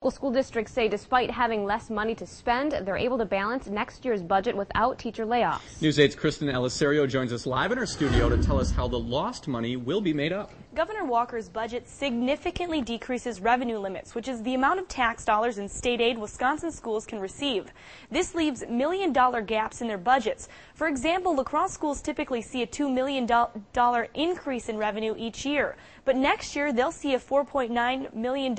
School districts say despite having less money to spend, they're able to balance next year's budget without teacher layoffs. News 8's Kristen Elisario joins us live in our studio to tell us how the lost money will be made up. Governor Walker's budget significantly decreases revenue limits, which is the amount of tax dollars in state aid Wisconsin schools can receive. This leaves million-dollar gaps in their budgets. For example, La Crosse schools typically see a $2 million increase in revenue each year, but next year they'll see a $4.9 million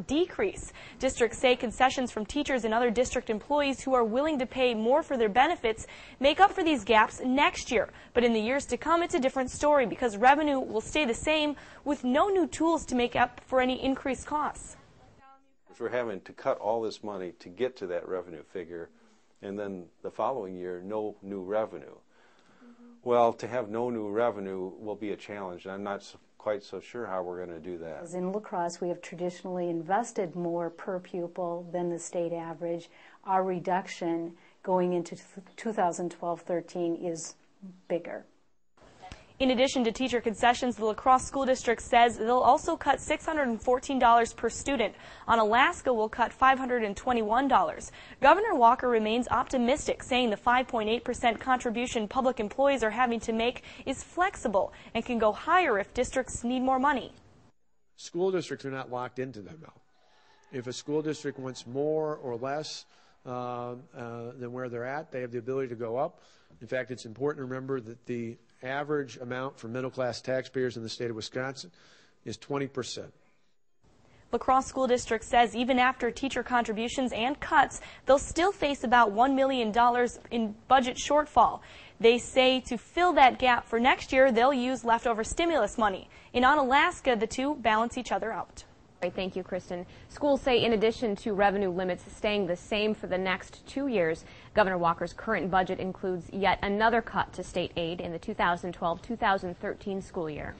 decrease. Districts say concessions from teachers and other district employees who are willing to pay more for their benefits make up for these gaps next year. But in the years to come, it's a different story because revenue will stay the same with no new tools to make up for any increased costs. If we're having to cut all this money to get to that revenue figure, and then the following year, no new revenue. Well, to have no new revenue will be a challenge, and I'm not quite so sure how we're going to do that. As in La Crosse, we have traditionally invested more per pupil than the state average. Our reduction going into 2012-13 is bigger. In addition to teacher concessions, the La Crosse School District says they'll also cut $614 per student. Onalaska will cut $521. Governor Walker remains optimistic, saying the 5.8% contribution public employees are having to make is flexible and can go higher if districts need more money. School districts are not locked into that amount. If a school district wants more or less than where they're at, they have the ability to go up. In fact, it's important to remember that the average amount for middle-class taxpayers in the state of Wisconsin is 20%. La Crosse School District says even after teacher contributions and cuts, they'll still face about $1 million in budget shortfall. They say to fill that gap for next year, they'll use leftover stimulus money. In Onalaska, the two balance each other out. Thank you, Kristen. Schools say in addition to revenue limits staying the same for the next 2 years, Governor Walker's current budget includes yet another cut to state aid in the 2012-2013 school year.